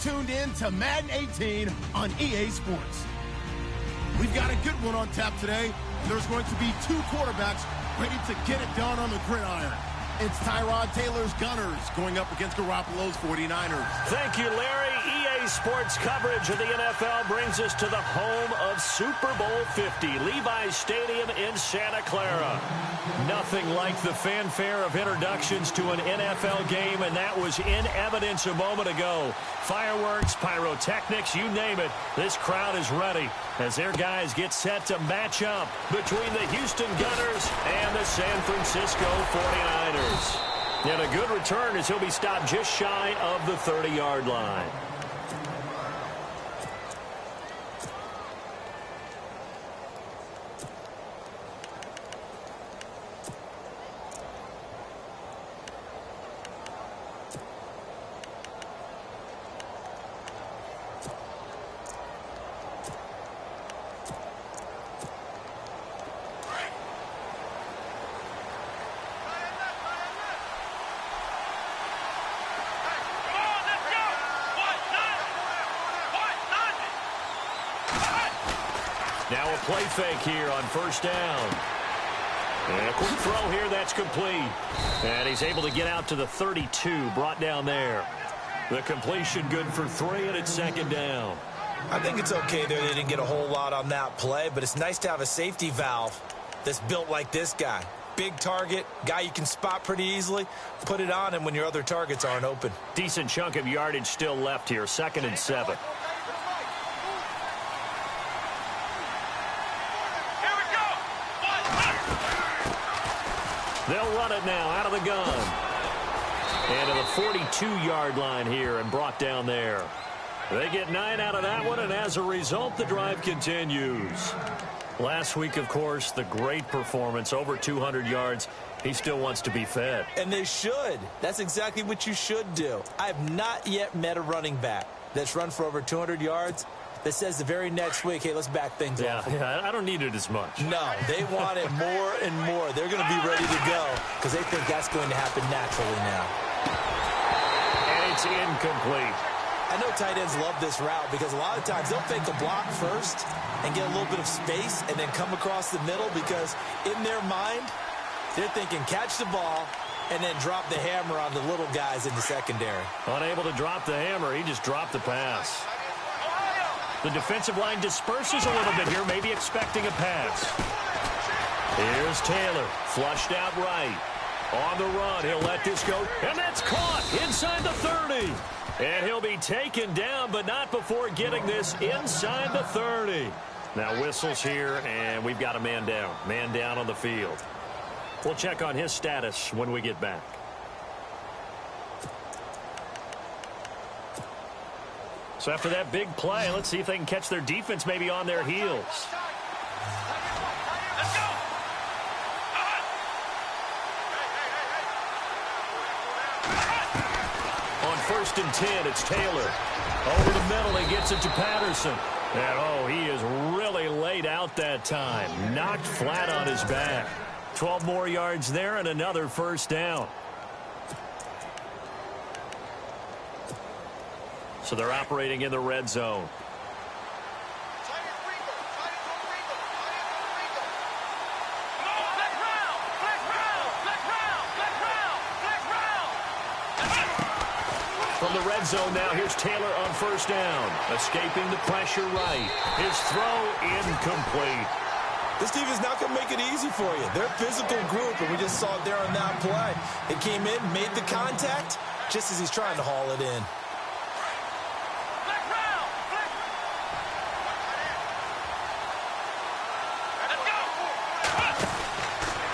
tuned in to Madden 18 on EA Sports. We've got a good one on tap today. There's going to be two quarterbacks ready to get it done on the gridiron. It's Tyrod Taylor's Gunners going up against Garoppolo's 49ers. Thank you, Larry. EA Sports coverage of the NFL brings us to the home of Super Bowl 50, Levi's Stadium in Santa Clara. Nothing like the fanfare of introductions to an NFL game, and that was in evidence a moment ago. Fireworks, pyrotechnics, you name it. This crowd is ready as their guys get set to match up between the Houston Gunners and the San Francisco 49ers. And a good return as he'll be stopped just shy of the 30-yard line. Now a play fake here on first down. And a quick throw here, that's complete. And he's able to get out to the 32, brought down there. The completion good for 3, and it's second down. I think it's okay there. They didn't get a whole lot on that play, but it's nice to have a safety valve that's built like this guy. Big target, guy you can spot pretty easily. Put it on him when your other targets aren't open. Decent chunk of yardage still left here, 2nd and 7. They'll run it now out of the gun. And to the 42-yard line here and brought down there. They get 9 out of that one, and as a result, the drive continues. Last week, of course, the great performance, over 200 yards. He still wants to be fed. And they should. That's exactly what you should do. I have not yet met a running back that's run for over 200 yards that says the very next week, hey, let's back things off. Yeah, I don't need it as much. No, they want it more and more. They're going to be ready to go because they think that's going to happen naturally now. And it's incomplete. I know tight ends love this route because a lot of times they'll fake a block first and get a little bit of space and then come across the middle because in their mind, they're thinking catch the ball and then drop the hammer on the little guys in the secondary. Unable to drop the hammer, he just dropped the pass. The defensive line disperses a little bit here, maybe expecting a pass. Here's Taylor, flushed out right. On the run, he'll let this go, and that's caught inside the 30. And he'll be taken down, but not before getting this inside the 30. Now whistles here, and we've got a man down. Man down on the field. We'll check on his status when we get back. So after that big play, let's see if they can catch their defense maybe on their heels. Let's go. On 1st and 10, it's Taylor. Over the middle, he gets it to Patterson. And, he is really laid out that time. Knocked flat on his back. 12 more yards there and another first down. So they're operating in the red zone. From the red zone now, here's Taylor on 1st down. Escaping the pressure right. His throw incomplete. This team is not going to make it easy for you. They're a physical group, and we just saw it there on that play. It came in, made the contact, just as he's trying to haul it in.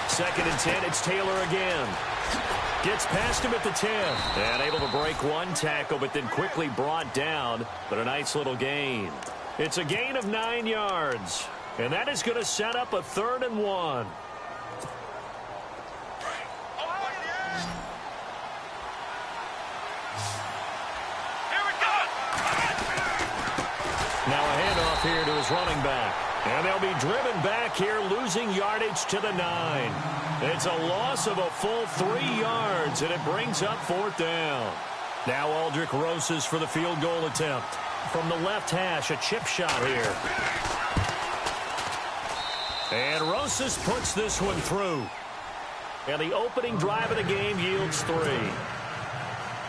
2nd and 10, it's Taylor again. Gets past him at the 10. And able to break one tackle, but then quickly brought down. But a nice little gain. It's a gain of 9 yards. And that is going to set up a 3rd and 1. Now a handoff here to his running back. And they'll be driven back here, losing yardage to the 9. It's a loss of a full 3 yards, and it brings up 4th down. Now Aldrich Rosas for the field goal attempt. From the left hash, a chip shot here. And Rosas puts this one through. And the opening drive of the game yields 3.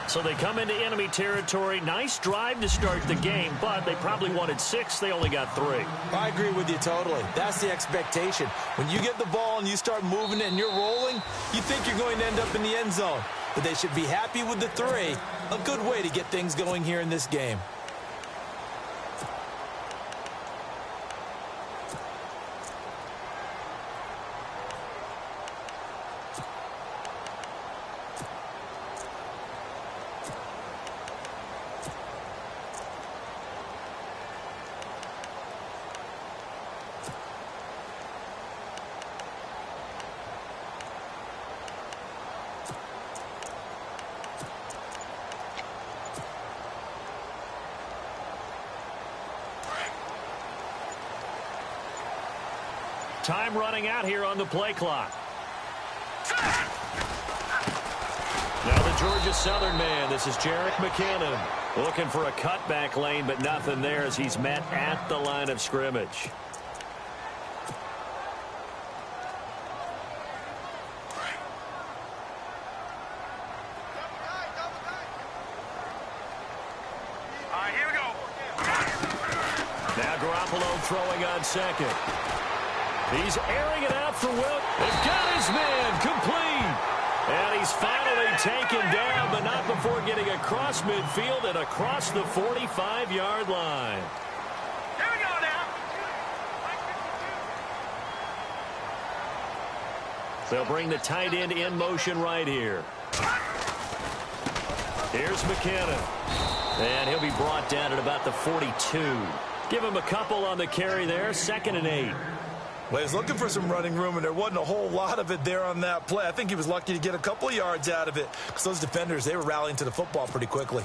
So they come into enemy territory. Nice drive to start the game, but they probably wanted 6. They only got 3. I agree with you totally. That's the expectation. When you get the ball and you start moving it and you're rolling, you think you're going to end up in the end zone. But they should be happy with the 3. A good way to get things going here in this game. Time running out here on the play clock. Now the Georgia Southern man, this is Jerick McKinnon. Looking for a cutback lane, but nothing there as he's met at the line of scrimmage. Here we go. Now Garoppolo throwing on second. He's airing it out for Wilt. They've got his man complete. And he's finally taken down, but not before getting across midfield and across the 45-yard line. Here we go now. They'll bring the tight end in motion right here. Here's McKinnon. And he'll be brought down at about the 42. Give him a couple on the carry there. 2nd and 8. Well, he's looking for some running room, and there wasn't a whole lot of it there on that play. I think he was lucky to get a couple of yards out of it because those defenders, they were rallying to the football pretty quickly.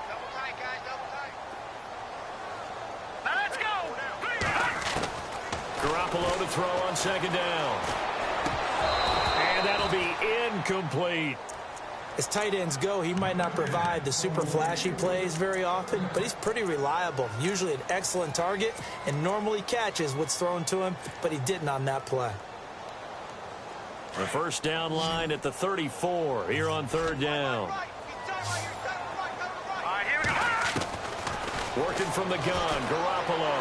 Double tight, guys, double tight. Now let's go. Garoppolo to throw on 2nd down. And that'll be incomplete. As tight ends go, he might not provide the super flashy plays very often, but he's pretty reliable. Usually an excellent target and normally catches what's thrown to him, but he didn't on that play. The first down line at the 34 here on 3rd down. Here we go. Working from the gun, Garoppolo.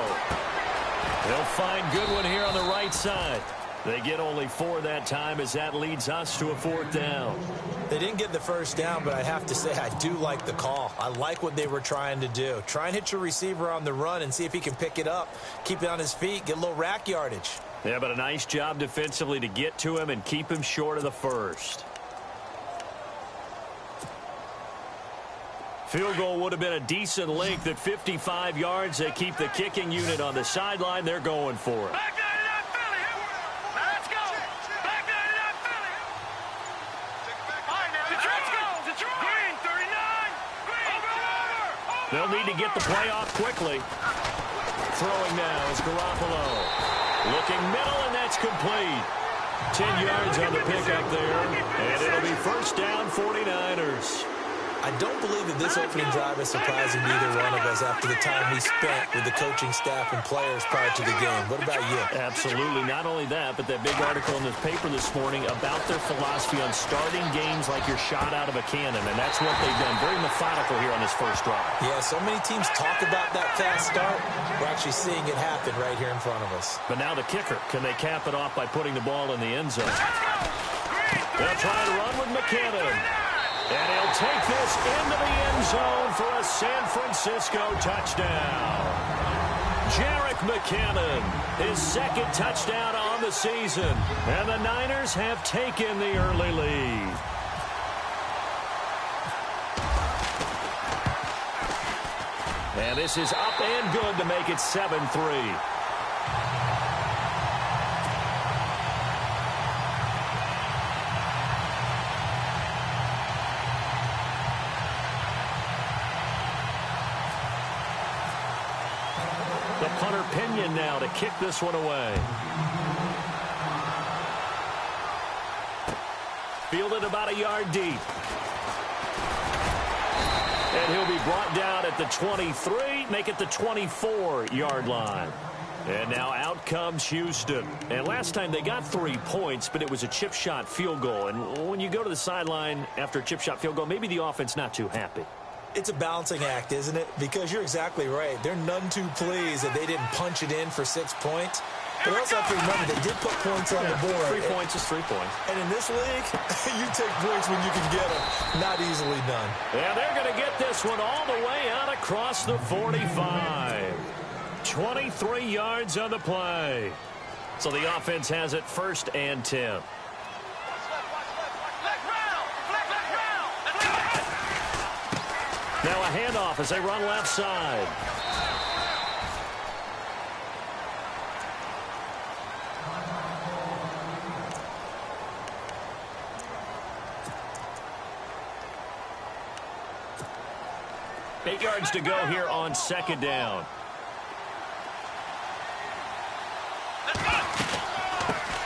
They'll find Goodwin here on the right side. They get only 4 that time as that leads us to a 4th down. They didn't get the first down, but I have to say I do like the call. I like what they were trying to do. Try and hit your receiver on the run and see if he can pick it up. Keep it on his feet, get a little rack yardage. Yeah, but a nice job defensively to get to him and keep him short of the first. Field goal would have been a decent length at 55 yards. They keep the kicking unit on the sideline. They're going for it. Back there to that Philly. Now let's go. Back there to that Philly. All right, now let's go. Detroit. Green, 39. Green, over. They'll need to get the play off quickly. Throwing now is Garoppolo. Looking middle, and that's complete. 10 yards on the pickup there, and it'll be first down 49ers. I don't believe that this opening drive is surprising to either one of us after the time we spent with the coaching staff and players prior to the game. What about you? Absolutely. Not only that, but that big article in the paper this morning about their philosophy on starting games like you're shot out of a cannon, and that's what they've done. Very methodical here on this first drive. Yeah, so many teams talk about that fast start. We're actually seeing it happen right here in front of us. But now the kicker. Can they cap it off by putting the ball in the end zone? They'll try to run with McKinnon. And he'll take this into the end zone for a San Francisco touchdown. Jerick McKinnon, his 2nd touchdown on the season. And the Niners have taken the early lead. And this is up and good to make it 7-3. Hunter Pinion now to kick this one away. Fielded about a yard deep. And he'll be brought down at the 23, make it the 24-yard line. And now out comes Houston. And last time they got 3 points, but it was a chip shot field goal. And when you go to the sideline after a chip shot field goal, maybe the offense not too happy. It's a balancing act, isn't it? Because you're exactly right. They're none too pleased that they didn't punch it in for 6 points. But also have to remember, they did put points on the board. 3 points is 3 points. And in this league, you take points when you can get them. Not easily done. Yeah, they're going to get this one all the way out across the 45. 23 yards on the play. So the offense has it 1st and 10. Now a handoff as they run left side. Eight yards to go here on 2nd down.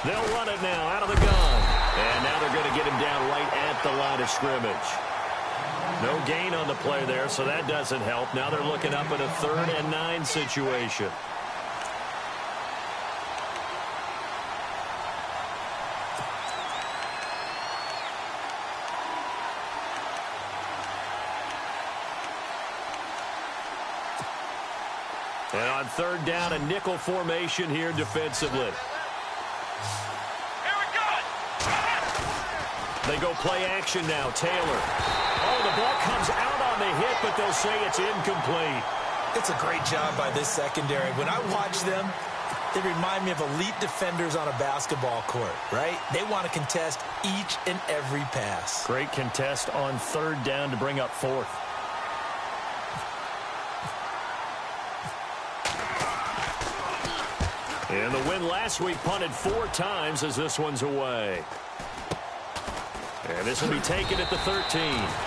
They'll run it now out of the gun. And now they're going to get him down right at the line of scrimmage. No gain on the play there, so that doesn't help. Now they're looking up at a 3rd and 9 situation. And on 3rd down, a nickel formation here defensively. They go play action now. Taylor. Oh, the ball comes out on the hit, but they'll say it's incomplete. It's a great job by this secondary. When I watch them, they remind me of elite defenders on a basketball court, right? They want to contest each and every pass. Great contest on 3rd down to bring up 4th. And the win last week punted 4 times as this one's away. And this will be taken at the 13.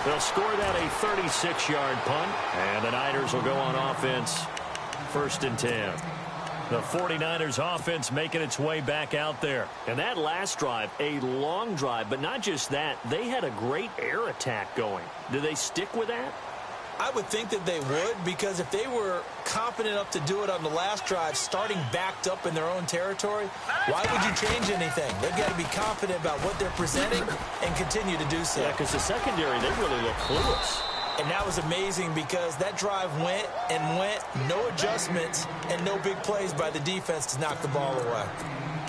They'll score that a 36-yard punt. And the Niners will go on offense 1st and 10. The 49ers offense making its way back out there. And that last drive, a long drive, but not just that. They had a great air attack going. Do they stick with that? I would think that they would, because if they were confident enough to do it on the last drive, starting backed up in their own territory, why would you change anything? They've got to be confident about what they're presenting and continue to do so. Yeah, because the secondary, they really look clueless. And that was amazing because that drive went and went, no adjustments and no big plays by the defense to knock the ball away.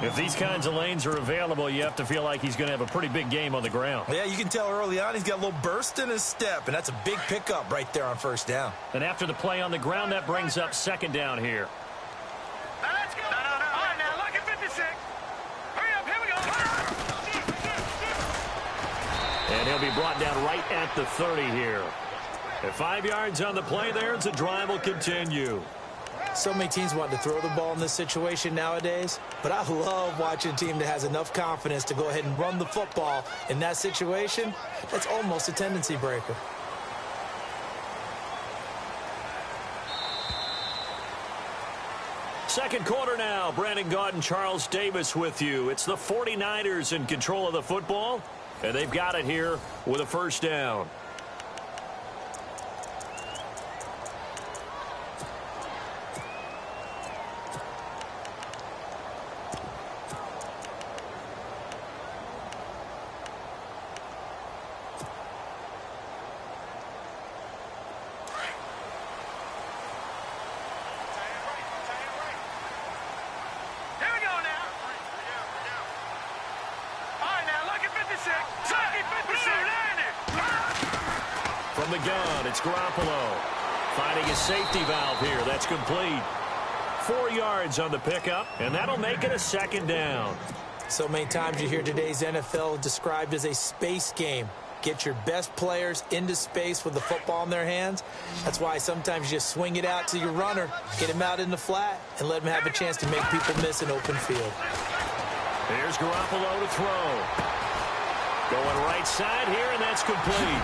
If these kinds of lanes are available, you have to feel like he's going to have a pretty big game on the ground. Yeah, you can tell early on he's got a little burst in his step, and that's a big pickup right there on 1st down. And after the play on the ground, that brings up 2nd down here. Let's go. No. All right, now, look at 56. Hurry up, here we go. And he'll be brought down right at the 30 here. At 5 yards on the play there, the drive will continue. So many teams want to throw the ball in this situation nowadays, but I love watching a team that has enough confidence to go ahead and run the football in that situation. That's almost a tendency breaker. Second quarter now. Brandon Gaudin, Charles Davis with you. It's the 49ers in control of the football, and they've got it here with a 1st down. From the gun, it's Garoppolo. Finding his safety valve here. That's complete. 4 yards on the pickup, and that'll make it a 2nd down. So many times you hear today's NFL described as a space game. Get your best players into space with the football in their hands. That's why sometimes you just swing it out to your runner, get him out in the flat, and let him have a chance to make people miss an open field. Here's Garoppolo to throw. Going right side here, and that's complete.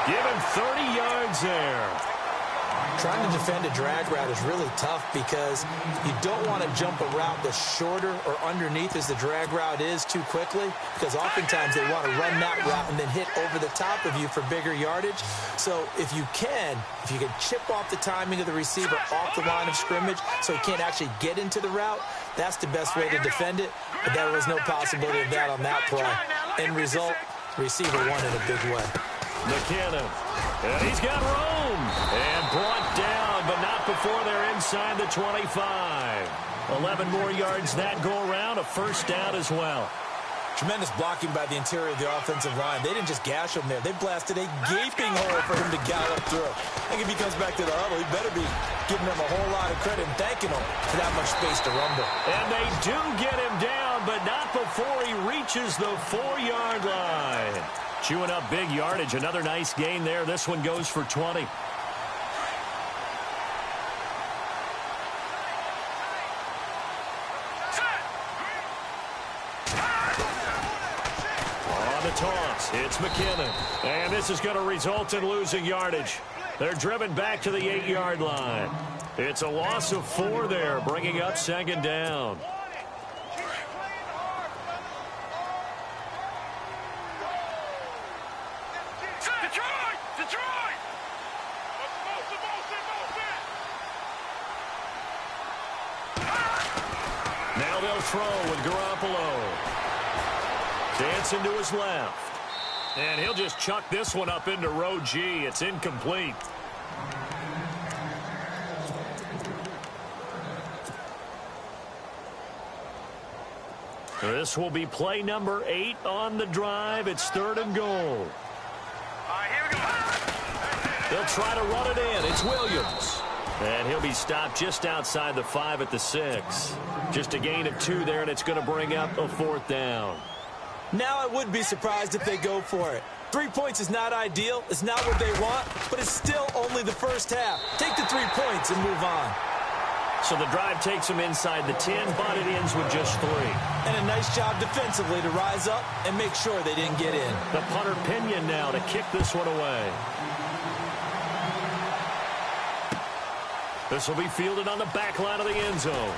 Give him 30 yards there. Trying to defend a drag route is really tough because you don't want to jump a route that's shorter or underneath as the drag route is too quickly, because oftentimes they want to run that route and then hit over the top of you for bigger yardage. So if you can chip off the timing of the receiver off the line of scrimmage so he can't actually get into the route, that's the best way to defend it. But there was no possibility of that on that play. End result, receiver won in a big way. McKinnon, and he's got room, and brought down, but not before they're inside the 25. 11 more yards that go around, a first down as well. Tremendous blocking by the interior of the offensive line. They didn't just gash him there. They blasted a gaping hole for him to gallop through. I think if he comes back to the huddle, he better be giving them a whole lot of credit and thanking them for that much space to rumble. And they do get him down, but not before he reaches the 4-yard line. Chewing up big yardage. Another nice gain there. This one goes for 20. On the toss, it's McKinnon. And this is going to result in losing yardage. They're driven back to the 8-yard line. It's a loss of 4 there, bringing up second down. Now they'll throw with Garoppolo. Dancing to his left. And he'll just chuck this one up into row G. It's incomplete. This will be play number 8 on the drive. It's 3rd and goal. All right, here we go. They'll try to run it in. It's Williams. And he'll be stopped just outside the 5 at the 6. Just a gain of 2 there, and it's going to bring up a 4th down. Now I would be surprised if they go for it. 3 points is not ideal. It's not what they want, but it's still only the first half. Take the 3 points and move on. So the drive takes them inside the 10, but it ends with just 3. And a nice job defensively to rise up and make sure they didn't get in. The punter Pinion now to kick this one away. This will be fielded on the back line of the end zone.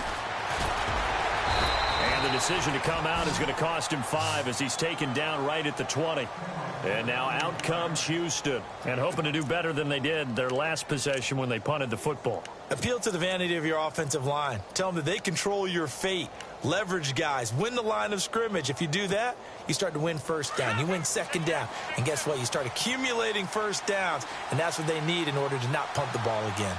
And the decision to come out is going to cost him 5 as he's taken down right at the 20. And now out comes Houston. And hoping to do better than they did their last possession when they punted the football. Appeal to the vanity of your offensive line. Tell them that they control your fate. Leverage guys. Win the line of scrimmage. If you do that, you start to win first down. You win second down. And guess what? You start accumulating first downs. And that's what they need in order to not punt the ball again.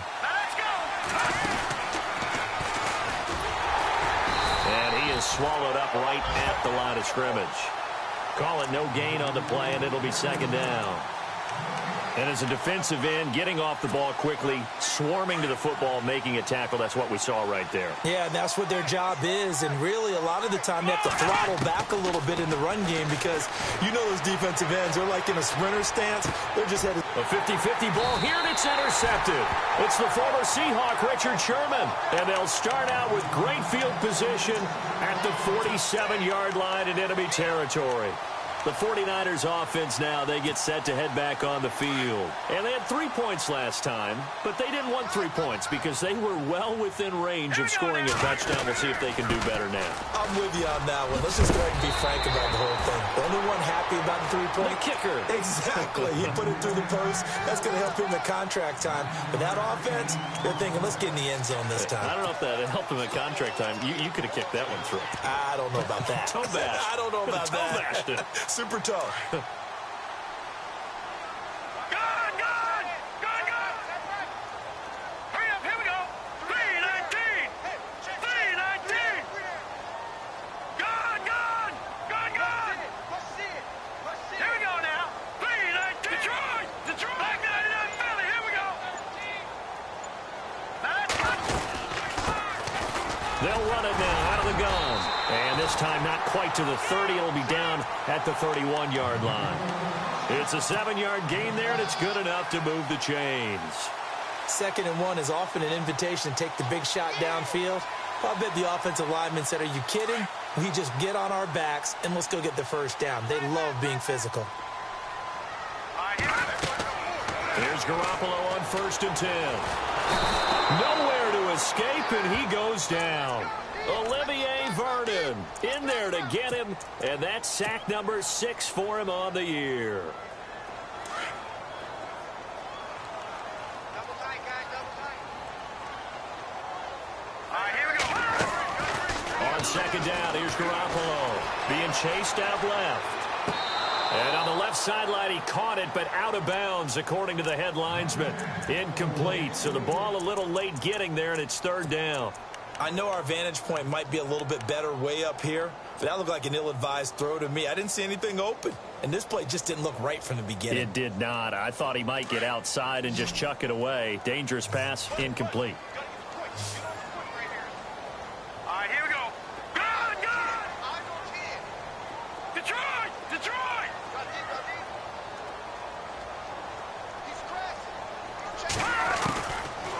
And he is swallowed up right at the line of scrimmage. Call it no gain on the play, and it'll be second down. And as a defensive end, getting off the ball quickly, swarming to the football, making a tackle, that's what we saw right there. Yeah, and that's what their job is. And really, a lot of the time, they have to throttle back a little bit in the run game because you know those defensive ends, they're like in a sprinter stance. They're just headed. A 50-50 ball here, and it's intercepted. It's the former Seahawk, Richard Sherman. And they'll start out with great field position at the 47-yard line in enemy territory. The 49ers offense now, they get set to head back on the field. And they had 3 points last time, but they didn't want 3 points because they were well within range of scoring a touchdown. We'll see if they can do better now. I'm with you on that one. Let's just go ahead and be frank about the whole thing. The only one happy about the 3-point. The kicker. Exactly. He put it through the post. That's going to help him in contract time. But that offense, they're thinking, let's get in the end zone this time. I don't know if that helped him in contract time. You could have kicked that one through. I don't know about that. Toe bash. I don't know about that. Toe bashed it. Super toe. Good! Hurry up, here we go! 3-19! 3-19! Good! Here we go now! 3-19! Detroit! Back 99 Philly, here we go! They'll run it now out of the gun. And this time not quite to the 30. It'll be down at the 31-yard line. It's a 7-yard gain there, and it's good enough to move the chains. 2nd and 1 is often an invitation to take the big shot downfield. I bet the offensive lineman said, are you kidding? We just get on our backs, and let's go get the first down. They love being physical. Here's Garoppolo on 1st and 10. Nowhere to escape, and he goes down. Olivier Vernon in there to get him, and that's sack number 6 for him on the year. Double tight, guys, double tight. All right, here we go. On 2nd down, here's Garoppolo being chased out left. And on the left sideline, he caught it, but out of bounds, according to the head linesman. Incomplete, so the ball a little late getting there, and it's 3rd down. I know our vantage point might be a little bit better way up here, but that looked like an ill-advised throw to me. I didn't see anything open, and this play just didn't look right from the beginning. It did not. I thought he might get outside and just chuck it away. Dangerous pass, incomplete. All right, here we go. Good, good. Detroit, Detroit.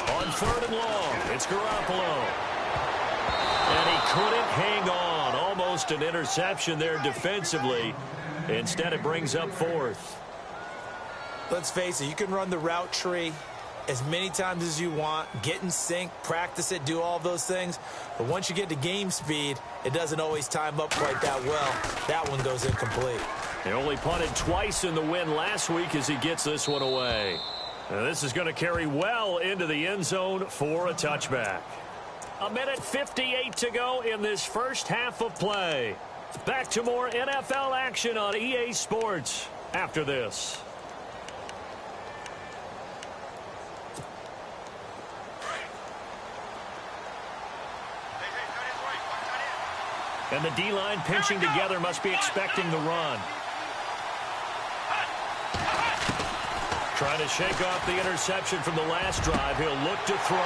On 3rd and long, it's Garoppolo. And he couldn't hang on. Almost an interception there defensively. Instead, it brings up 4th. Let's face it, you can run the route tree as many times as you want, get in sync, practice it, do all those things. But once you get to game speed, it doesn't always time up quite that well. That one goes incomplete. He only punted twice in the win last week as he gets this one away. Now, this is going to carry well into the end zone for a touchback. 1:58 to go in this first half of play. Back to more NFL action on EA Sports after this. And the D-line pinching together must be expecting the run. Trying to shake off the interception from the last drive. He'll look to throw.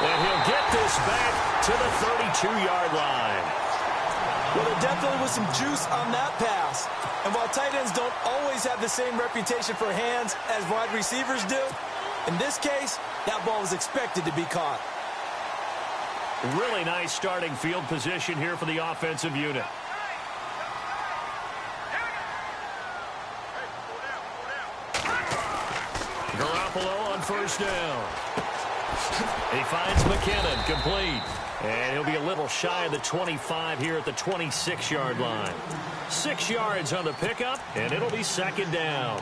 And he'll get this back to the 32-yard line. Well, there definitely was some juice on that pass. And while tight ends don't always have the same reputation for hands as wide receivers do, in this case, that ball was expected to be caught. Really nice starting field position here for the offensive unit. Garoppolo on 1st down. He finds McKinnon, complete. And he'll be a little shy of the 25 here at the 26-yard line. 6 yards on the pickup, and it'll be 2nd down.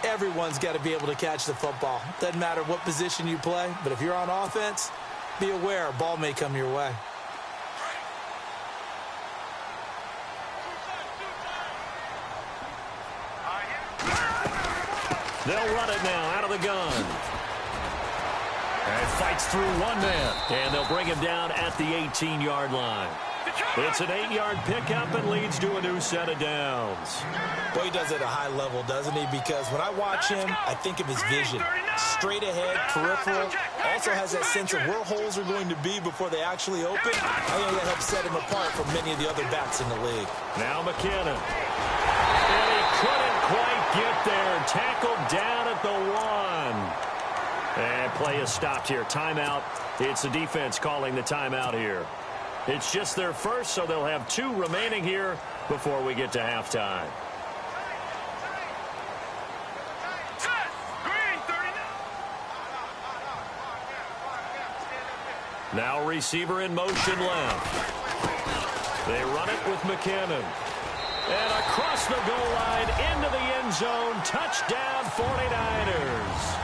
Everyone's got to be able to catch the football. Doesn't matter what position you play, but if you're on offense, be aware a ball may come your way. They'll run it now out of the gun. And fights through one man. And they'll bring him down at the 18-yard line. It's an 8-yard pickup and leads to a new set of downs. Boy, he does it at a high level, doesn't he? Because when I watch him, I think of his vision. Straight ahead, peripheral. Also has that sense of where holes are going to be before they actually open. I think that helps set him apart from many of the other backs in the league. Now McKinnon. And he couldn't quite get there. Tackled down at the 1. And play is stopped here. Timeout. It's the defense calling the timeout here. It's just their first, so they'll have 2 remaining here before we get to halftime. Now receiver in motion left. They run it with McKinnon. And across the goal line into the end zone. Touchdown 49ers.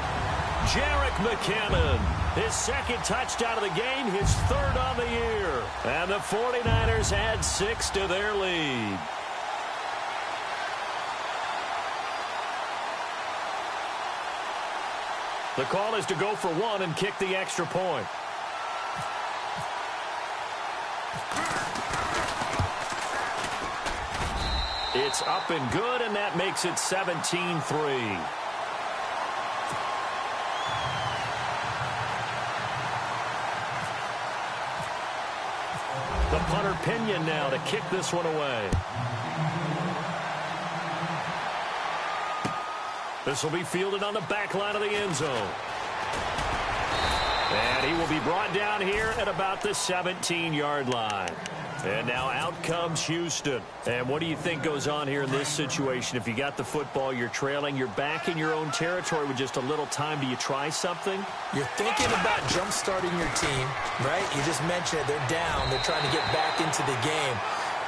Jerick McKinnon, his 2nd touchdown of the game, his 3rd on the year. And the 49ers add 6 to their lead. The call is to go for 1 and kick the extra point. It's up and good, and that makes it 17-3. The punter Pinion now to kick this one away. This will be fielded on the back line of the end zone. And he will be brought down here at about the 17-yard line. And now out comes Houston. And what do you think goes on here in this situation? If you got the football, you're trailing, you're back in your own territory with just a little time. Do you try something? You're thinking about jump-starting your team, right? You just mentioned it. They're down. They're trying to get back into the game.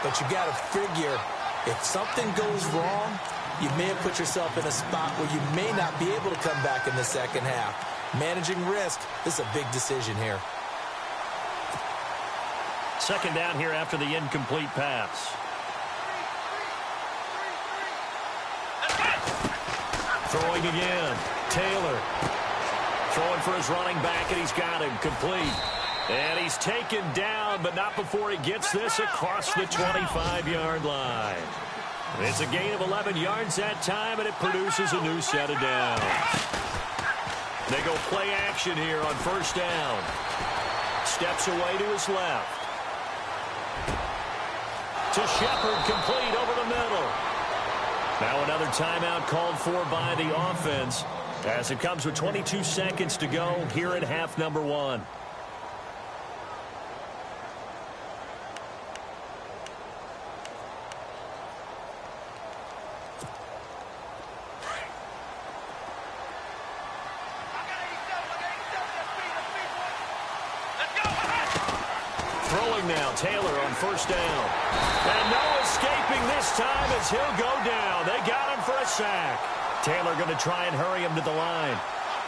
But you got to figure if something goes wrong, you may have put yourself in a spot where you may not be able to come back in the second half. Managing risk, this is a big decision here. Second down here after the incomplete pass. Throwing again. Taylor. Throwing for his running back, and he's got him complete. And he's taken down, but not before he gets this across the 25-yard line. It's a gain of 11 yards that time, and it produces a new set of downs. They go play action here on first down. Steps away to his left. To Shepard, complete over the middle. Now another timeout called for by the offense as it comes with 22 seconds to go here at half number 1. Now Taylor on first down. And no escaping this time as he'll go down. They got him for a sack. Taylor going to try and hurry him to the line.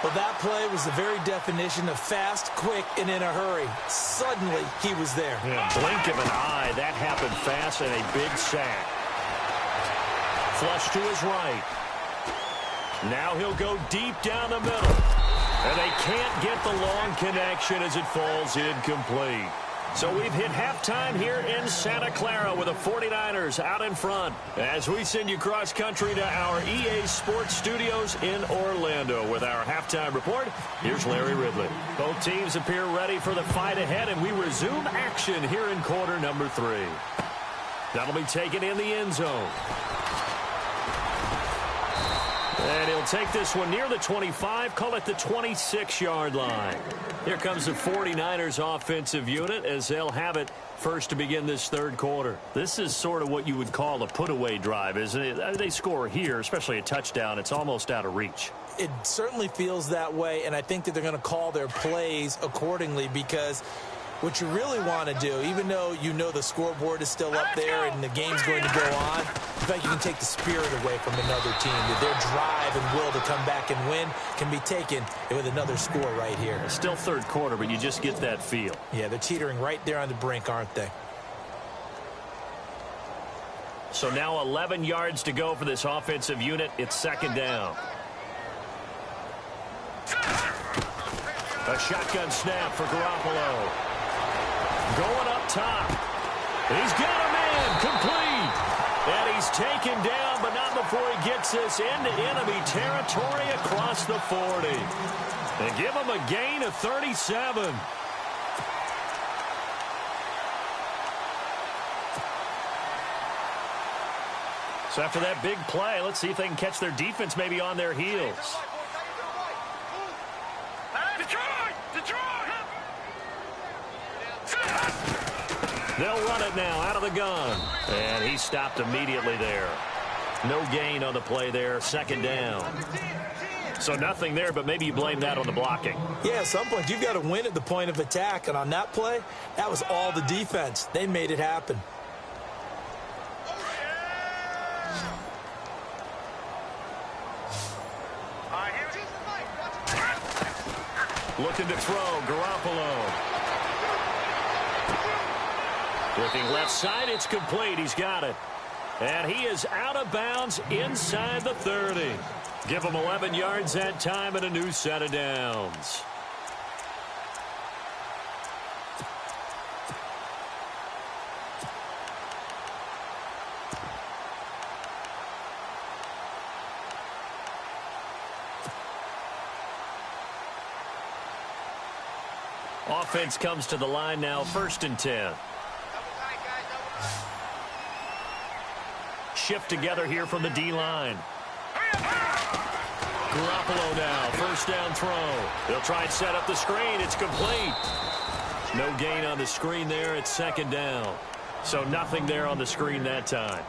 Well, that play was the very definition of fast, quick, and in a hurry. Suddenly, he was there. Yeah, blink of an eye. That happened fast and a big sack. Flush to his right. Now he'll go deep down the middle. And they can't get the long connection as it falls incomplete. So we've hit halftime here in Santa Clara with the 49ers out in front. As we send you cross-country to our EA Sports Studios in Orlando with our halftime report, here's Larry Ridley. Both teams appear ready for the fight ahead, and we resume action here in quarter number 3. That'll be taken in the end zone. And he'll take this one near the 25, call it the 26-yard line. Here comes the 49ers offensive unit as they'll have it first to begin this third quarter. This is sort of what you would call a put-away drive, isn't it? They score here, especially a touchdown. It's almost out of reach. It certainly feels that way, and I think that they're going to call their plays accordingly because what you really want to do, even though you know the scoreboard is still up there and the game's going to go on, in fact, you can take the spirit away from another team. Their drive and will to come back and win can be taken with another score right here. It's still third quarter, but you just get that feel. Yeah, they're teetering right there on the brink, aren't they? So now 11 yards to go for this offensive unit. It's second down. A shotgun snap for Garoppolo. Going up top. He's got a man complete. And he's taken down, but not before he gets this into enemy territory across the 40. And give him a gain of 37. So after that big play, let's see if they can catch their defense maybe on their heels. They'll run it now out of the gun. And he stopped immediately there. No gain on the play there. Second down. So nothing there, but maybe you blame that on the blocking. Yeah, at some point you've got to win at the point of attack. And on that play, that was all the defense. They made it happen. Looking to throw, Garoppolo. Looking left side, it's complete. He's got it. And he is out of bounds inside the 30. Give him 11 yards that time and a new set of downs. Offense comes to the line now, 1st and 10. Shift together here from the D-line. Garoppolo now, first down throw. They'll try and set up the screen. It's complete. No gain on the screen there. It's second down. So nothing there on the screen that time.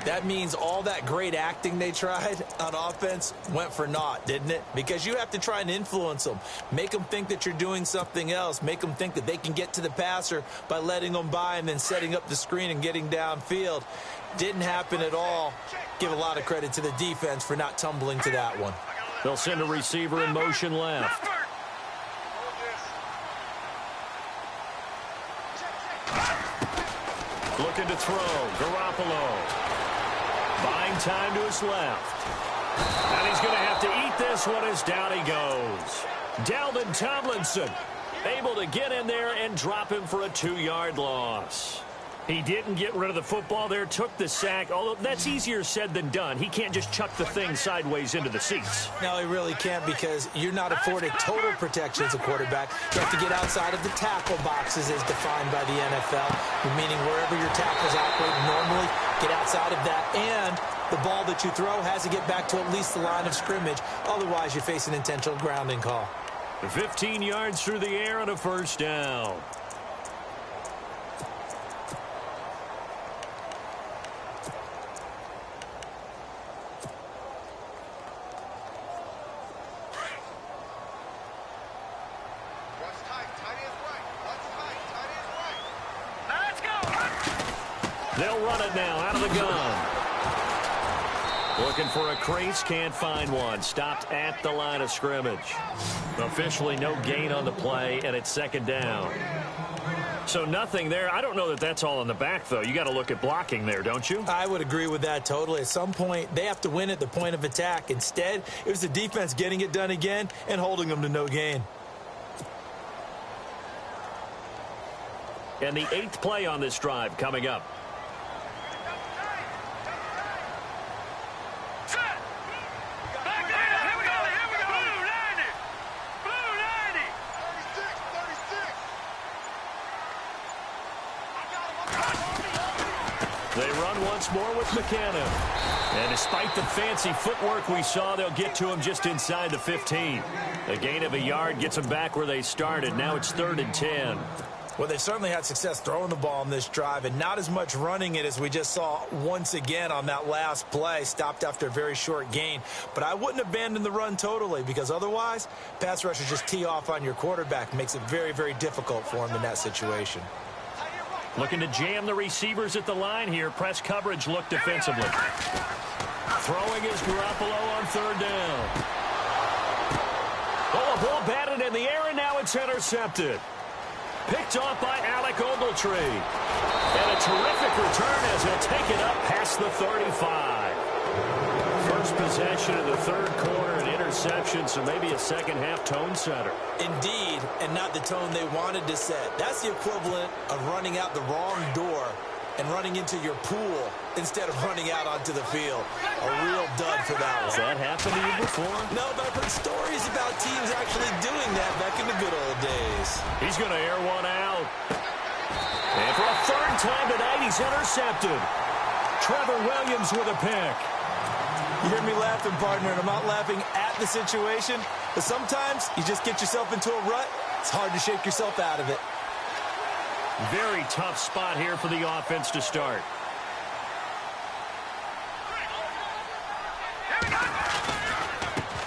That means all that great acting they tried on offense went for naught, didn't it? Because you have to try and influence them. Make them think that you're doing something else. Make them think that they can get to the passer by letting them by and then setting up the screen and getting downfield. Didn't happen at all. Give a lot of credit to the defense for not tumbling to that one. They'll send a receiver in motion left. Looking to throw. Garoppolo. Buying time to his left. And he's going to have to eat this one as down he goes. Dalvin Tomlinson able to get in there and drop him for a 2-yard loss. He didn't get rid of the football there, took the sack, although that's easier said than done. He can't just chuck the thing sideways into the seats. No, he really can't, because you're not afforded total protection as a quarterback. You have to get outside of the tackle boxes as defined by the NFL, meaning wherever your tackles operate normally, get outside of that, and the ball that you throw has to get back to at least the line of scrimmage. Otherwise, you face an intentional grounding call. 15 yards through the air and a first down. They'll run it now out of the gun. Looking for a crease, can't find one. Stopped at the line of scrimmage. Officially no gain on the play, and it's second down. So nothing there. I don't know that that's all in the back, though. You got to look at blocking there, don't you? I would agree with that totally. At some point, they have to win at the point of attack. Instead, it was the defense getting it done again and holding them to no gain. And the 8th play on this drive coming up. They run once more with McKenna. And despite the fancy footwork we saw, they'll get to him just inside the 15. A gain of a yard gets them back where they started. Now it's 3rd and 10. Well, they've certainly had success throwing the ball on this drive, and not as much running it as we just saw once again on that last play. Stopped after a very short gain. But I wouldn't abandon the run totally, because otherwise, pass rushers just tee off on your quarterback. Makes it very, very difficult for him in that situation. Looking to jam the receivers at the line here. Press coverage look defensively. Throwing is Garoppolo on 3rd down. Oh, a ball batted in the air, and now it's intercepted. Picked off by Alec Ogletree. And a terrific return as he'll take it up past the 35. First possession of the 3rd quarter, an interception, so maybe a second-half tone setter. Indeed, and not the tone they wanted to set. That's the equivalent of running out the wrong door and running into your pool instead of running out onto the field. A real dud for that one. Has that happened to you before? No, but I've heard stories about teams actually doing that back in the good old days. He's going to air one out. And for a 3rd time tonight, he's intercepted. Trevor Williams with a pick. You hear me laughing, partner, and I'm not laughing at the situation, but sometimes you just get yourself into a rut. It's hard to shake yourself out of it. Very tough spot here for the offense to start.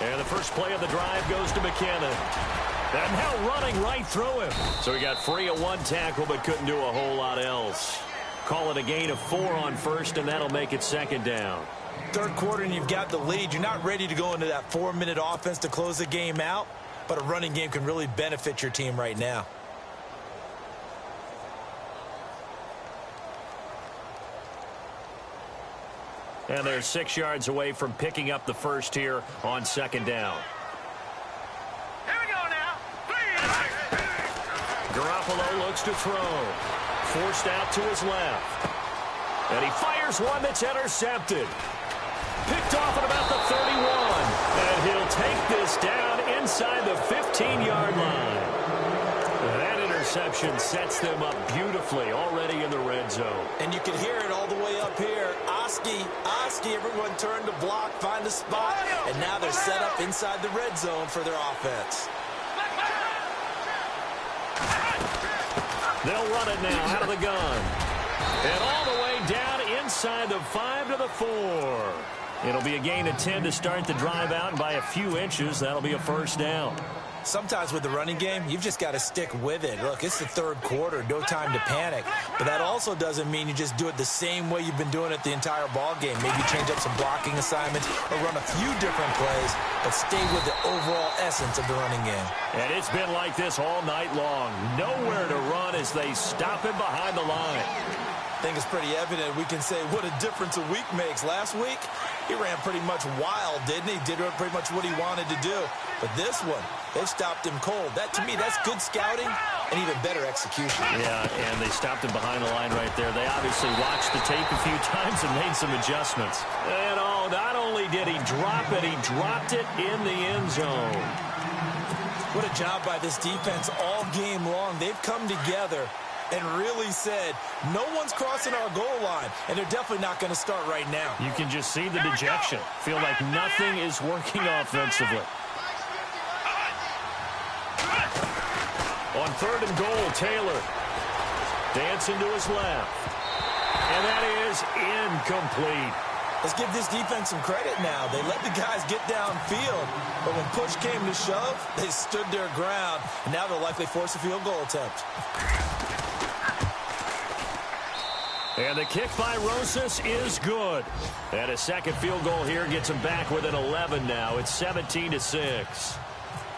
And the first play of the drive goes to McKenna. And now running right through him. So he got free of 1 tackle, but couldn't do a whole lot else. Call it a gain of 4 on 1st, and that'll make it 2nd down. 3rd quarter, and you've got the lead. You're not ready to go into that 4-minute offense to close the game out, but a running game can really benefit your team right now. And they're 6 yards away from picking up the first here on 2nd down. Here we go now. Please. Garoppolo looks to throw. Forced out to his left. And he fires one that's intercepted. Picked off at about the 31. And he'll take this down inside the 15-yard line. That reception sets them up beautifully already in the red zone. And you can hear it all the way up here. Oski, everyone turned to block, find a spot, and now they're set up inside the red zone for their offense. They'll run it now out of the gun. And all the way down inside the 5 to the 4. It'll be a gain of 10 to start the drive out, and by a few inches, that'll be a first down. Sometimes with the running game, you've just got to stick with it. Look, it's the third quarter, no time to panic. But that also doesn't mean you just do it the same way you've been doing it the entire ball game. Maybe change up some blocking assignments or run a few different plays, but stay with the overall essence of the running game. And it's been like this all night long. Nowhere to run as they stop him behind the line. I think it's pretty evident. We can say what a difference a week makes. Last week, he ran pretty much wild, didn't he? Did pretty much what he wanted to do. But this one, they stopped him cold. That, to me, that's good scouting and even better execution. Yeah, and they stopped him behind the line right there. They obviously watched the tape a few times and made some adjustments. And oh, not only did he drop it, he dropped it in the end zone. What a job by this defense all game long. They've come together and really said, no one's crossing our goal line, and they're definitely not going to start right now. You can just see the dejection. Feel like nothing is working offensively. On 3rd and goal, Taylor dancing to his left. And that is incomplete. Let's give this defense some credit now. They let the guys get downfield, but when push came to shove, they stood their ground, and now they'll likely force a field goal attempt. And the kick by Rosas is good. And a second field goal here gets them back within 11 now. It's 17-6.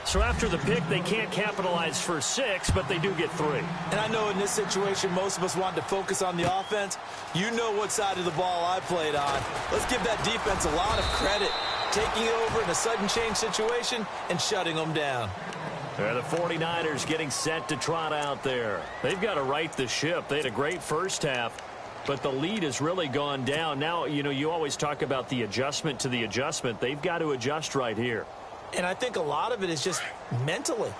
So after the pick, they can't capitalize for 6, but they do get 3. And I know in this situation, most of us wanted to focus on the offense. You know what side of the ball I played on. Let's give that defense a lot of credit, taking it over in a sudden change situation and shutting them down. The 49ers getting set to trot out there. They've got to right the ship. They had a great first half, but the lead has really gone down. Now, you know, you always talk about the adjustment to the adjustment. They've got to adjust right here. And I think a lot of it is just mentally.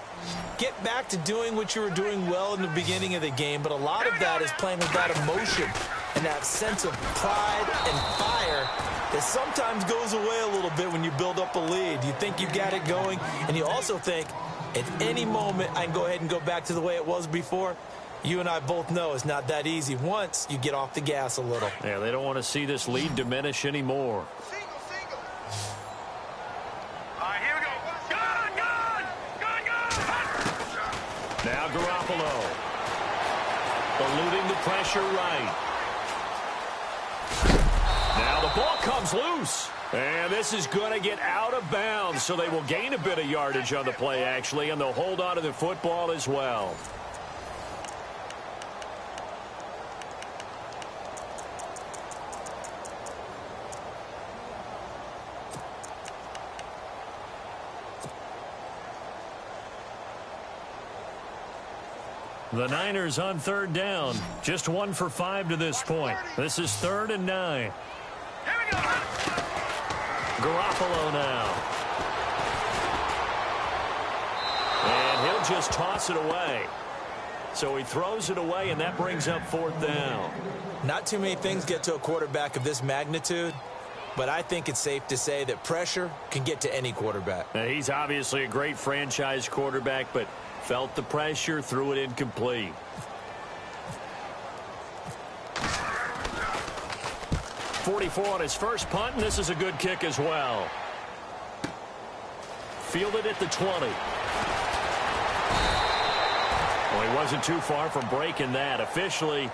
Get back to doing what you were doing well in the beginning of the game, but a lot of that is playing with that emotion and that sense of pride and fire that sometimes goes away a little bit when you build up a lead. You think you got it going, and you also think at any moment I can go ahead and go back to the way it was before. You and I both know it's not that easy once you get off the gas a little. Yeah, they don't want to see this lead diminish anymore. Now Garoppolo eluding the pressure right. Now the ball comes loose. And this is going to get out of bounds, so they will gain a bit of yardage on the play, actually, and they'll hold on to the football as well. The Niners on 3rd down. Just 1 for 5 to this point. This is 3rd and 9. Here we go. Garoppolo now. And he'll just toss it away. So he throws it away, and that brings up 4th down. Not too many things get to a quarterback of this magnitude, but I think it's safe to say that pressure can get to any quarterback. Now, he's obviously a great franchise quarterback, but felt the pressure, threw it incomplete. .44 on his first punt, and this is a good kick as well. Fielded at the 20. Well, he wasn't too far from breaking that. Officially,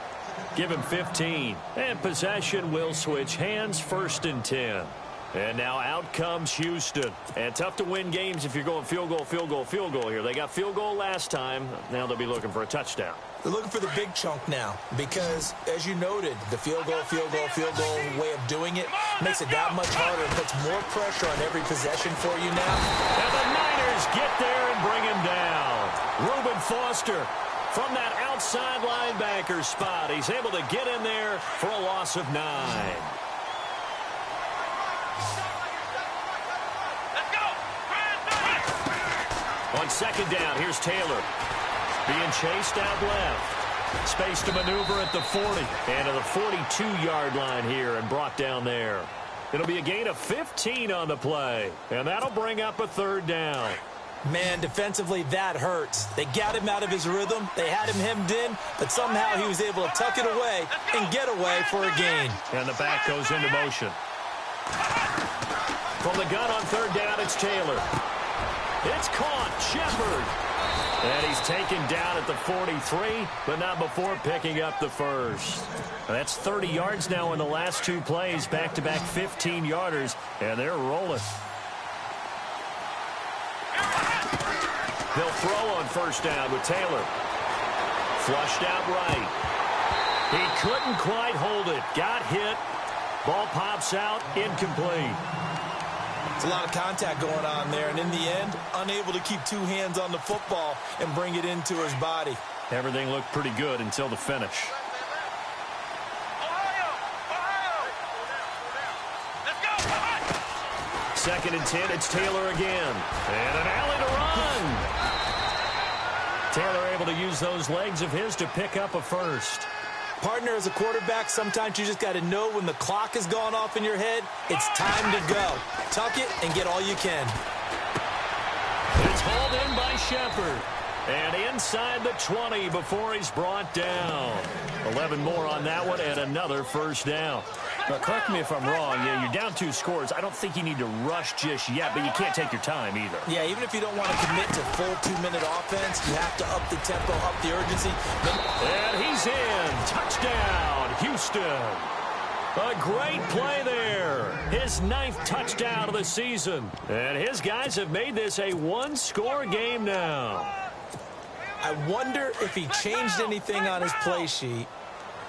give him 15. And possession will switch hands, 1st and 10. And now out comes Houston. And tough to win games if you're going field goal, field goal, field goal here. They got field goal last time. Now they'll be looking for a touchdown. They're looking for the big chunk now because, as you noted, the field goal way of doing it makes it that much harder and puts more pressure on every possession for you now. And the Niners get there and bring him down. Reuben Foster from that outside linebacker spot. He's able to get in there for a loss of 9. On 2nd down, here's Taylor. Being chased out left. Space to maneuver at the 40. And to the 42-yard line here and brought down there. It'll be a gain of 15 on the play. And that'll bring up a third down. Man, defensively, that hurts. They got him out of his rhythm. They had him hemmed in, but somehow he was able to tuck it away and get away for a gain. And the back goes into motion. From the gun on third down, it's Taylor. It's caught. Shepard. And he's taken down at the 43, but not before picking up the first. That's 30 yards now in the last two plays, back-to-back 15-yarders, and they're rolling. They'll throw on first down with Taylor. Flushed out right. He couldn't quite hold it. Got hit. Ball pops out. Incomplete. It's a lot of contact going on there, and in the end, unable to keep two hands on the football and bring it into his body. Everything looked pretty good until the finish. Second and 10, it's Taylor again. And an alley to run. Taylor able to use those legs of his to pick up a first. Partner, as a quarterback, sometimes you just got to know when the clock has gone off in your head, it's time to go. Tuck it and get all you can. It's hauled in by Shepard. And inside the 20 before he's brought down. 11 more on that one and another first down. Now, correct me if I'm wrong. Yeah, you're down 2 scores. I don't think you need to rush just yet, but you can't take your time either. Yeah, even if you don't want to commit to full 2-minute offense, you have to up the tempo, up the urgency. And he's in. Touchdown, Houston. A great play there. His 9th touchdown of the season. And his guys have made this a 1-score game now. I wonder if he changed anything on his play sheet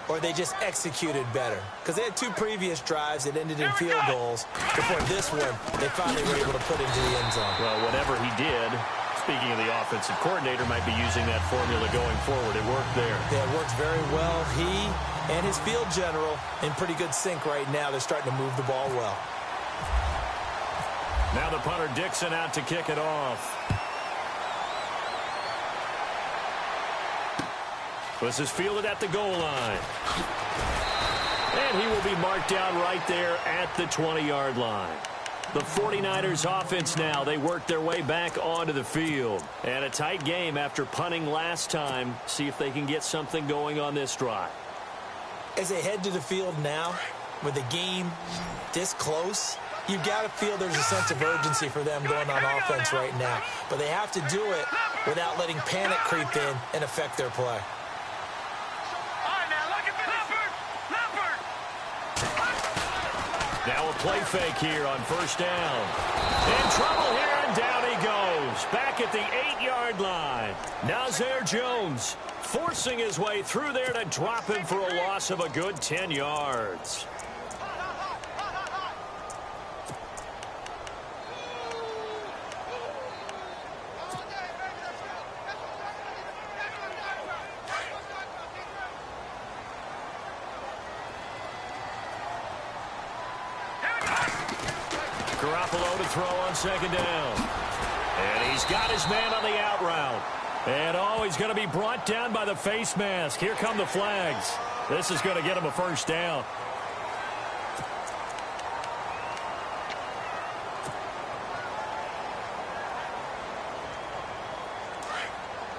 or they just executed better. Because they had 2 previous drives that ended in field goals. Before this one, they finally were able to put into the end zone. Well, whatever he did, speaking of the offensive coordinator, might be using that formula going forward. It worked there. Yeah, it works very well. He and his field general in pretty good sync right now. They're starting to move the ball well. Now the punter Dixon out to kick it off. This is fielded at the goal line. And he will be marked down right there at the 20-yard line. The 49ers offense now, they work their way back onto the field. And a tight game after punting last time. See if they can get something going on this drive. As they head to the field now, with the game this close, you've got to feel there's a sense of urgency for them going on offense right now. But they have to do it without letting panic creep in and affect their play. Now a play fake here on first down. In trouble here, and down he goes. Back at the 8-yard line. Nazir Jones forcing his way through there to drop him for a loss of a good 10 yards. Garoppolo to throw on second down. And he's got his man on the out route. And, oh, he's going to be brought down by the face mask. Here come the flags. This is going to get him a first down.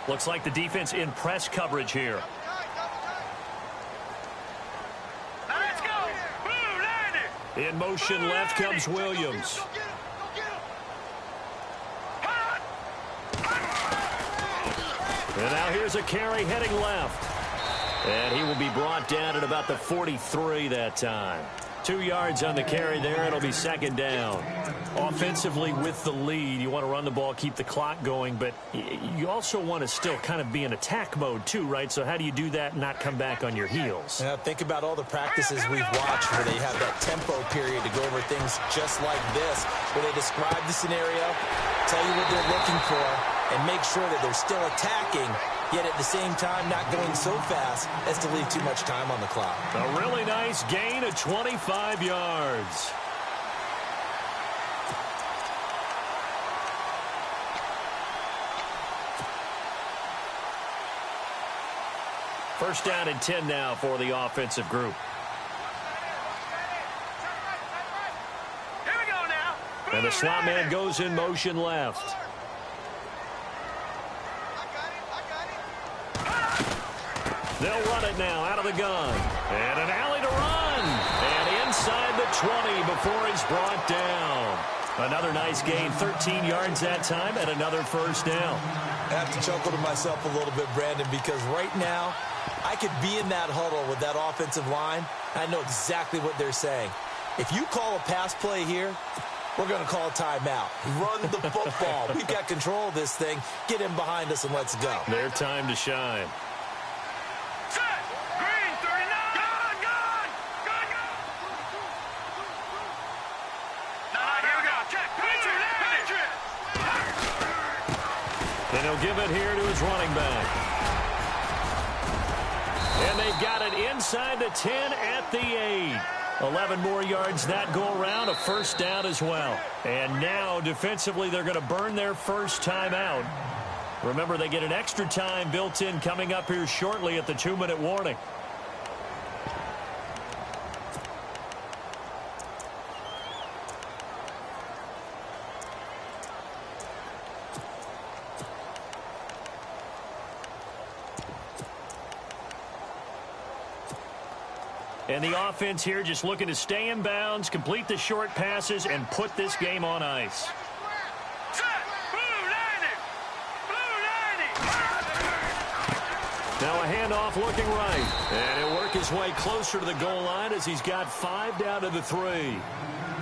Looks like the defense in press coverage here. In motion left comes Williams. And now here's a carry heading left. And he will be brought down at about the 43 that time. 2 yards on the carry there. It'll be second down. Offensively with the lead, you want to run the ball, keep the clock going, but you also want to still kind of be in attack mode too, right? So how do you do that and not come back on your heels? Yeah, think about all the practices we've watched where they have that tempo period to go over things just like this, where they describe the scenario, tell you what they're looking for, and make sure that they're still attacking, yet at the same time not going so fast as to leave too much time on the clock. A really nice gain of 25 yards. First down and 10 now for the offensive group. Here we go now. And the slot man goes in motion left. They'll run it now out of the gun. And an alley to run. And inside the 20 before he's brought down. Another nice gain, 13 yards that time, and another first down. I have to chuckle to myself a little bit, Brandon, because right now I could be in that huddle with that offensive line. I know exactly what they're saying. If you call a pass play here, we're going to call a timeout. Run the football. We've got control of this thing. Get in behind us and let's go. Their time to shine. Set. Green, 39. Gun. Here we go. Check. Patriot. And he'll give it here to his running back. And they've got it inside the 10 at the 8. 11 more yards that go around, a first down as well. And now, defensively, they're going to burn their first timeout. Remember, they get an extra time built in coming up here shortly at the 2-minute warning. And the offense here just looking to stay in bounds, complete the short passes, and put this game on ice. Set. Blue 90. Now a handoff looking right. And he'll work his way closer to the goal line as he's got 5 down to the 3.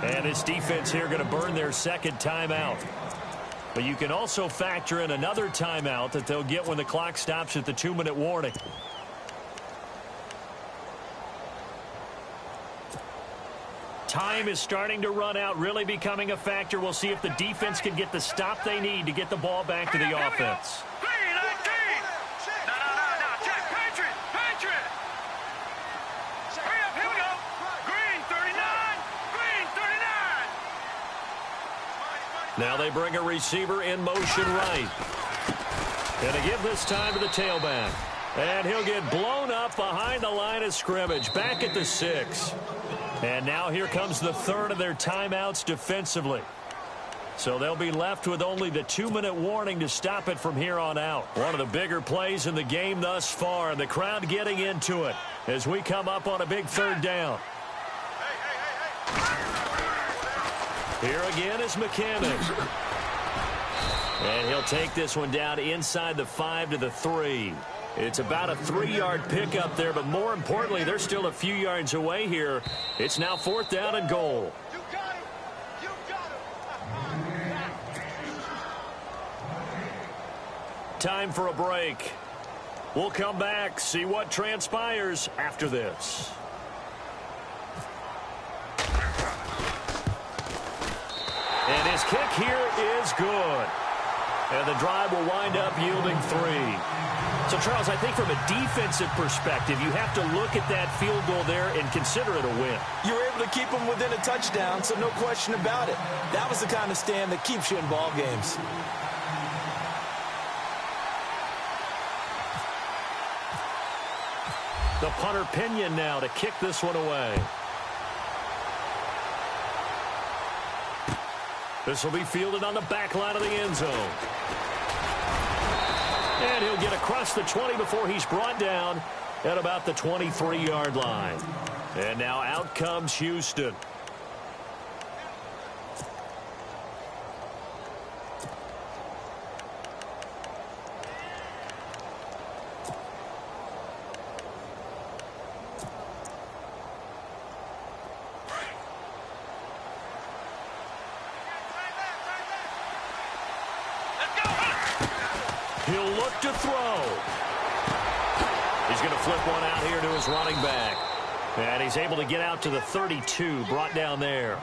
And this defense here going to burn their second timeout. But you can also factor in another timeout that they'll get when the clock stops at the 2-minute warning. Time is starting to run out, really becoming a factor. We'll see if the defense can get the stop they need to get the ball back to the offense. Green 19. No. Check. Patriot. Hurry up. Here we go. Green 39. Now they bring a receiver in motion right. And they give this time to the tailback. And he'll get blown up behind the line of scrimmage, back at the 6. And now here comes the third of their timeouts defensively. So they'll be left with only the 2-minute warning to stop it from here on out. One of the bigger plays in the game thus far, and the crowd getting into it as we come up on a big third down. Here again is McCammon. And he'll take this one down inside the 5 to the 3. It's about a 3-yard pickup there, but more importantly, they're still a few yards away here. It's now 4th down and goal. Time for a break. We'll come back, see what transpires after this. And his kick here is good. And the drive will wind up yielding 3. So, Charles, I think from a defensive perspective, you have to look at that field goal there and consider it a win. You were able to keep them within a touchdown, so no question about it. That was the kind of stand that keeps you in ball games. The punter Pinion now to kick this one away. This will be fielded on the back line of the end zone. And he'll get across the 20 before he's brought down at about the 23-yard line. And now out comes Houston. He'll look to throw. He's going to flip one out here to his running back. And he's able to get out to the 32, brought down there.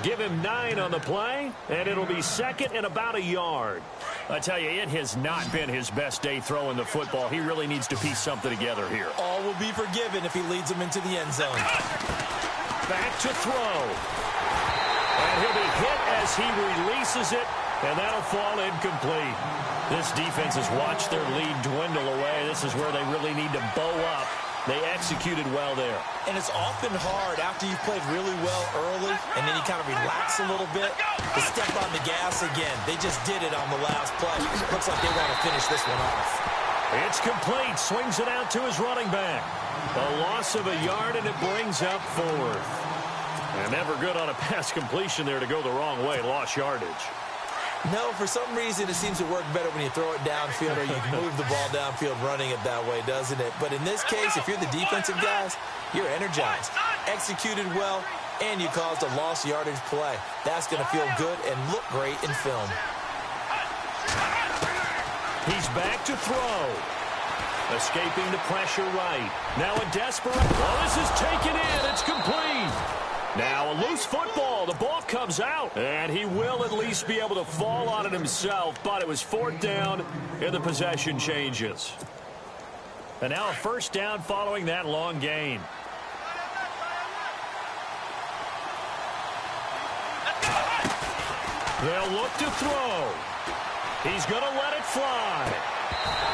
Give him 9 on the play, and it'll be second and about a yard. I tell you, it has not been his best day throwing the football. He really needs to piece something together here. All will be forgiven if he leads them into the end zone. Back to throw. And he'll be hit as he releases it, and that'll fall incomplete. This defense has watched their lead dwindle away. This this is where they really need to bow up. They executed well there. And it's often hard after you've played really well early and then you kind of relax a little bit to step on the gas again. They just did it on the last play. Looks like they want to finish this one off. It's complete. Swings it out to his running back. A loss of a yard, and it brings up fourth. And never good on a pass completion there to go the wrong way. Lost yardage. No, for some reason, it seems to work better when you throw it downfield or you move the ball downfield running it that way, doesn't it? But in this case, if you're the defensive guys, you're energized, executed well, and you caused a lost yardage play. That's going to feel good and look great in film. He's back to throw. Escaping the pressure right. Now a desperate. Well, this is taken in. It's complete. Now a loose football. The ball comes out. And he will at least be able to fall on it himself. But it was fourth down, and the possession changes. And now a first down following that long gain. They'll look to throw. He's going to let it fly.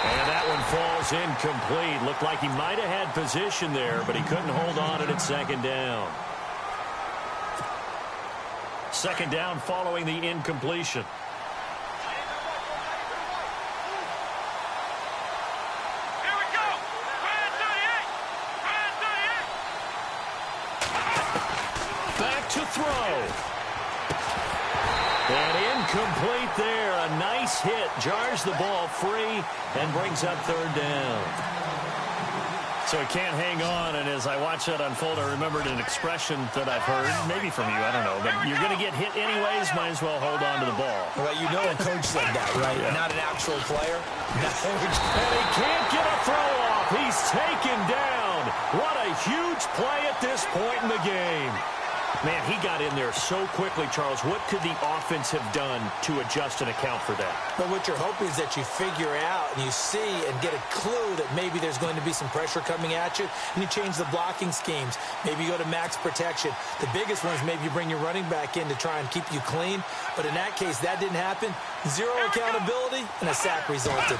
And that one falls incomplete. Looked like he might have had position there, but he couldn't hold on it at second down. Second down following the incompletion. Here we go. Brand 38. Back to throw. And incomplete there. A nice hit. Jars the ball free and brings up third down. So he can't hang on, and as I watch that unfold, I remembered an expression that I've heard, maybe from you, I don't know, but you're going to get hit anyways, might as well hold on to the ball. Well, you know a coach said that, right? Yeah. Not an actual player. And he can't get a throw off. He's taken down. What a huge play at this point in the game. Man, he got in there so quickly, Charles. What could the offense have done to adjust and account for that? But what you're hoping is that you figure out and you see and get a clue that maybe there's going to be some pressure coming at you, and you change the blocking schemes. Maybe you go to max protection. The biggest one is maybe you bring your running back in to try and keep you clean. But in that case, that didn't happen. Zero accountability, and a sack resulted.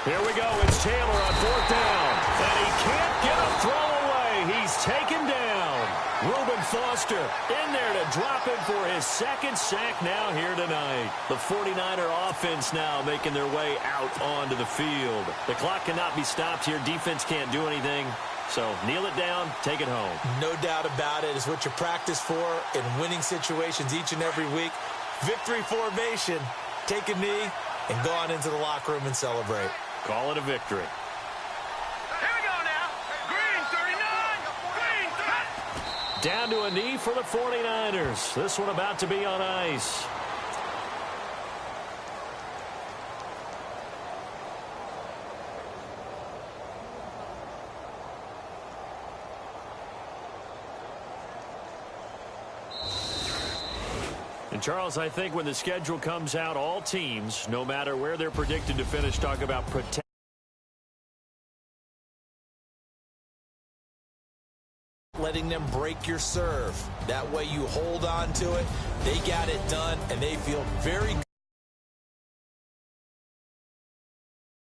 Here we go. It's Taylor on fourth down. And he can't get a throw away. He's taken down. Reuben Foster in there to drop him for his second sack now here tonight. The 49er offense now making their way out onto the field. The clock cannot be stopped here. Defense can't do anything. So kneel it down, take it home. No doubt about it. It's what you practice for in winning situations each and every week. Victory formation. Take a knee and go on into the locker room and celebrate. Call it a victory. Down to a knee for the 49ers. This one about to be on ice. And Charles, I think when the schedule comes out, all teams, no matter where they're predicted to finish, talk about protect. Letting them break your serve. That way you hold on to it. They got it done, and they feel very good.